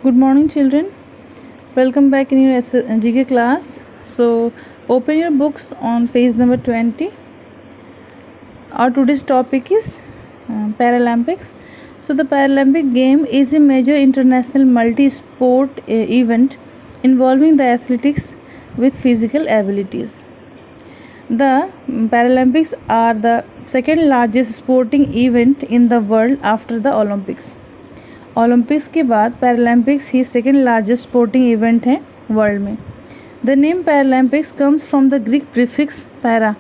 Good morning, children. Welcome back in your GK class. So, open your books on page number 20. Our today's topic is Paralympics. So, the Paralympic game is a major international multi-sport event involving the athletics with physical abilities. The Paralympics are the second largest sporting event in the world after the Olympics. Olympics के बाद Paralympics ही second largest sporting event है world में. The name Paralympics comes from the Greek prefix para.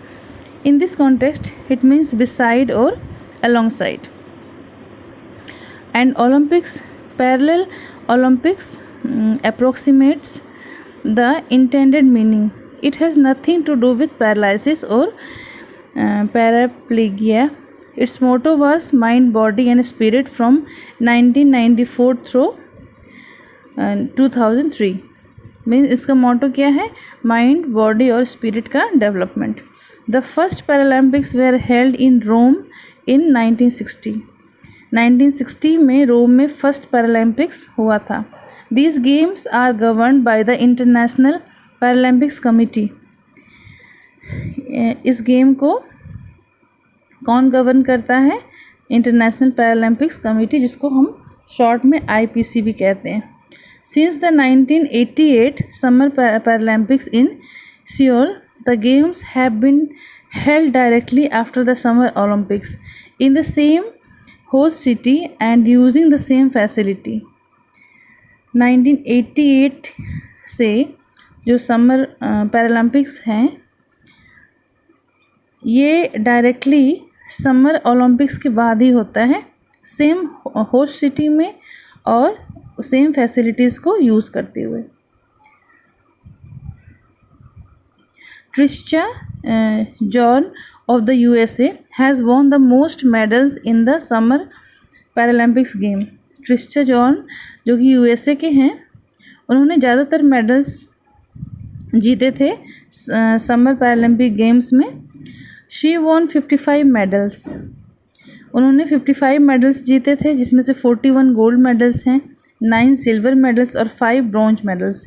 In this context it means beside और alongside. And Olympics parallel Olympics approximates the intended meaning. It has nothing to do with paralysis or paraplegia. Its motto was Mind, Body and Spirit from 1994 through 2003. Means इसका motto क्या है? Mind, body और spirit का development. The first Paralympics were held in Rome in 1960. 1960 में रोम में first Paralympics हुआ था. These games are governed by the International Paralympics Committee. इस गेम को कौन गवर्न करता है? इंटरनेशनल पैरालंपिक्स कमेटी, जिसको हम शॉर्ट में IPC भी कहते हैं. Since the 1988 summer Paralympics in Seoul, the games have been held directly after the summer Olympics in the same host city and using the same facility. 1988 से जो summer Paralympics हैं ये डायरेक्टली समर ओलंपिक्स के बाद ही होता है, same host city में और सेम फैसिलिटीज़ को यूज़ करते हुए. Trista John of the USA has won the most medals in the summer Paralympics game. Trista John जो कि USA के हैं, उन्होंने ज़्यादातर मेडल्स जीते थे समर पैरालंपिक गेम्स में. She von 55 medals. उन्होंने 55 मेडल्स जीते थे, जिसमें से 41 गोल्ड मेडल्स हैं, 9 सिल्वर मेडल्स और 5 bronze medals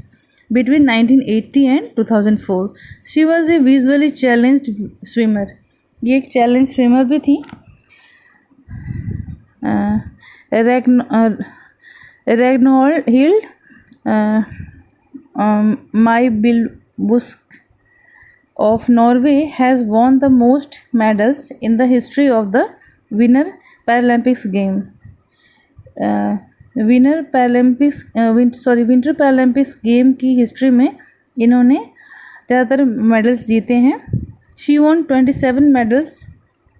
between 1980 and 2004. She was a visually challenged swimmer. ये एक चैलेंज स्विमर भी थी. रेग्नोल्ड healed माइबिलबुस्क of Norway has won the most medals in the history of the Winter Paralympics game. Winter Paralympics game की history में इन्होंने ज़्यादातर medals जीते हैं. She won 27 medals.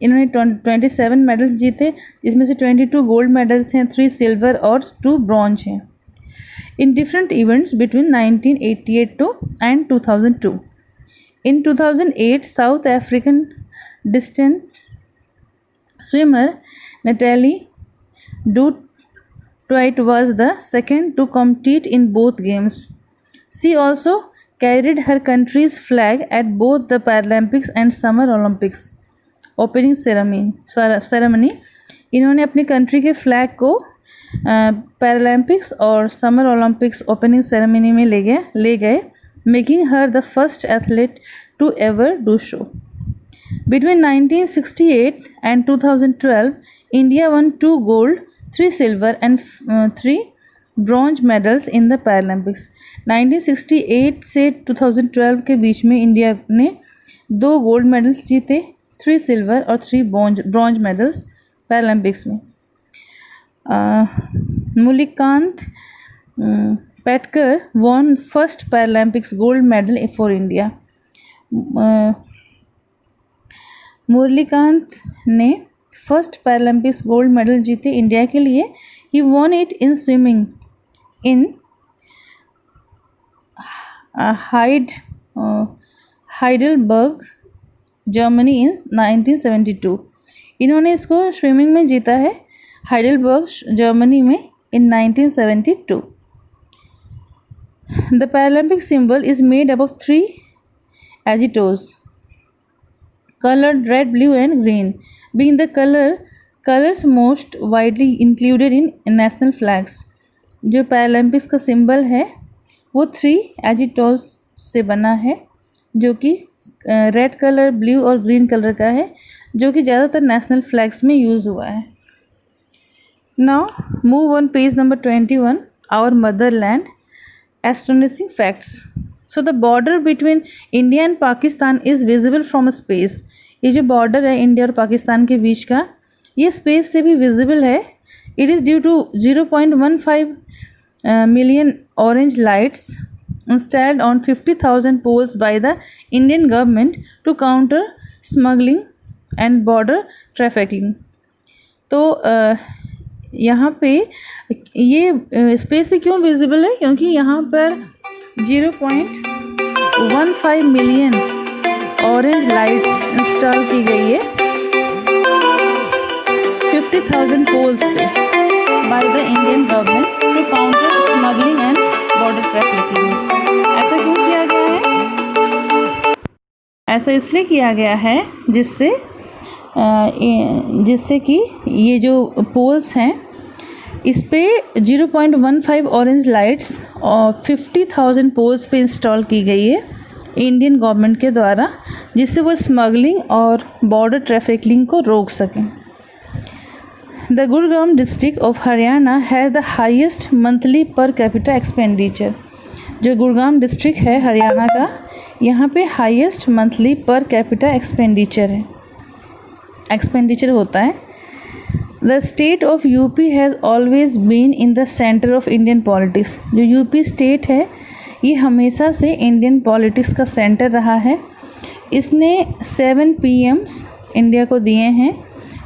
इन्होंने 27 मेडल्स जीते, जिसमें से 22 गोल्ड मेडल्स हैं, 3 सिल्वर और 2 ब्रॉन्ज हैं in different events between 1988 and 2002. In 2008, South African distance swimmer Natalie Dutoit was the second to compete in both games. She also carried her country's flag at both the Paralympics and Summer Olympics opening ceremony. इन्होंने अपनी country के flag को Paralympics और summer Olympics opening ceremony में ले गए, making her the first athlete to ever do so. Between 1968 and 2012, India won 2 gold, 3 silver and 3 bronze medals in the Paralympics. 1968 से 2012 के बीच में इंडिया ने 2 गोल्ड मेडल्स जीते, 3 सिल्वर और 3 ब्रॉन्ज मेडल्स पैरालंपिक्स में. मुलिकांत Patkar won first Paralympics gold medal for India. Murlikant ने first Paralympics gold medal जीते India के लिए. He won it in swimming in Heidelberg, Germany in 1972. इन्होंने इसको स्विमिंग में जीता है हाइडेलबर्ग, जर्मनी में in 1972. The Paralympic symbol is made up of 3 agitos colored red, blue and green, being the colors most widely included in national flags. जो Paralympics का symbol है वो 3 एजिटोल्स से बना है, जो कि रेड कलर, ब्लू और ग्रीन कलर का है, जो कि ज़्यादातर नेशनल फ्लैग्स में यूज़ हुआ है। Now move on page number 21, our motherland, astonishing facts. So the border between India and Pakistan is visible from space. ये जो बॉर्डर है इंडिया और पाकिस्तान के बीच का, ये स्पेस से भी विजिबल है। It is due to 0.15 million orange lights installed on 50,000 poles by the Indian government to counter smuggling and border trafficking. तो यहाँ पे ये स्पेस से क्यों विजिबल है? क्योंकि यहाँ पर 0.15 मिलियन ऑरेंज लाइट्स इंस्टॉल की गई है 50,000 पोल्स पे by the Indian government to counter smuggling and border trafficking. ऐसा क्यों किया गया है? ऐसा इसलिए किया गया है जिससे कि ये जो पोल्स हैं इस पे 0.15 ऑरेंज लाइट्स और 50,000 पोल्स पे इंस्टॉल की गई है इंडियन गवर्नमेंट के द्वारा, जिससे वो स्मगलिंग और बॉर्डर ट्रैफिकिंग को रोक सकें। The Gurgaon district of Haryana has the highest monthly per capita expenditure. जो गुड़गांव डिस्ट्रिक्ट है हरियाणा का, यहाँ पे highest monthly per capita expenditure होता है। The state of UP has always been in the centre of Indian politics. जो यूपी स्टेट है ये हमेशा से इंडियन पॉलिटिक्स का सेंटर रहा है। इसने 7 PMs इंडिया को दिए हैं,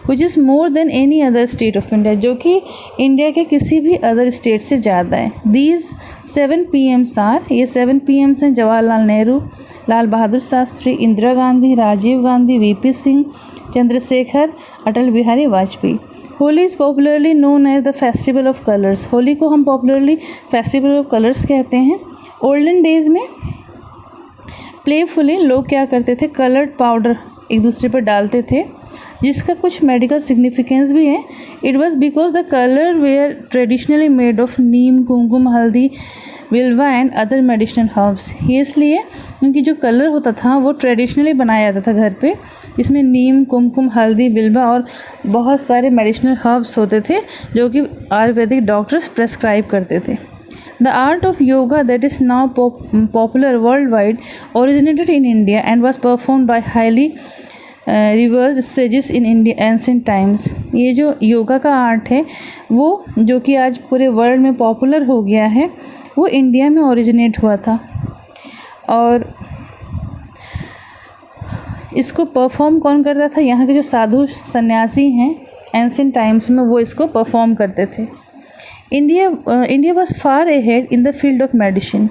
which is more than any other state of India, जो कि इंडिया के किसी भी अदर स्टेट से ज़्यादा है। दीज 7 PMs आर, ये 7 PMs हैं Jawaharlal Nehru, Lal Bahadur Shastri, Indira Gandhi, Rajiv Gandhi, VP Singh, Chandrashekhar, Atal Bihari Vajpayee. Holi is popularly known as the festival of colours. Holi को हम पॉपुलरली फेस्टिवल ऑफ कलर्स कहते हैं। ओल्डन डेज में प्लेफुली लोग क्या करते थे, कलर्ड पाउडर एक दूसरे पर डालते थे, जिसका कुछ मेडिकल सिग्निफिकेंस भी है। It was because the colour were traditionally made of neem, kumkum, haldi, vilva and other medicinal herbs. ये इसलिए क्योंकि जो कलर होता था वो ट्रेडिशनली बनाया जाता था घर पे, इसमें नीम, कुमकुम, हल्दी, विल्वा और बहुत सारे मेडिसिनल हर्ब्स होते थे जो कि आयुर्वेदिक डॉक्टर्स प्रेस्क्राइब करते थे। The art of yoga that is now popular world wide originated in India and was perform by highly reverse sages in India ancient times. ये जो योगा का आर्ट है वो जो कि आज पूरे वर्ल्ड में पॉपुलर हो गया है, वो इंडिया में ओरिजिनेट हुआ था और इसको परफॉर्म कौन करता था? यहाँ के जो साधु सन्यासी हैं एंसेंट टाइम्स में, वो इसको परफॉर्म करते थे। India was far ahead in the field of medicine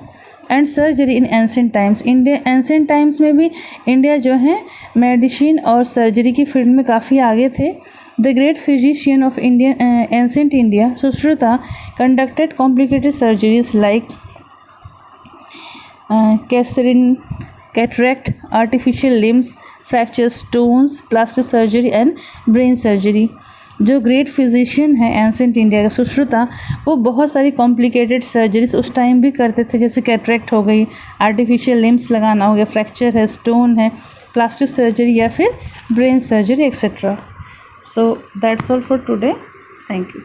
and surgery in ancient times. Ancient times में भी इंडिया जो है मेडिसिन और सर्जरी की फील्ड में काफ़ी आगे थे। The great physician of ancient India, Sushruta, conducted complicated surgeries like cataract, artificial limbs, fracture, stones, plastic surgery and brain surgery। जो ग्रेट फिजिशियन है एंसेंट इंडिया का, सुश्रुता, वो बहुत सारी कॉम्प्लिकेटेड सर्जरीज उस टाइम भी करते थे, जैसे कैटरेक्ट हो गई, आर्टिफिशियल लिम्स लगाना हो गया, फ्रैक्चर है, स्टोन है, प्लास्टिक सर्जरी या फिर brain surgery etcetera. So that's all for today. Thank you.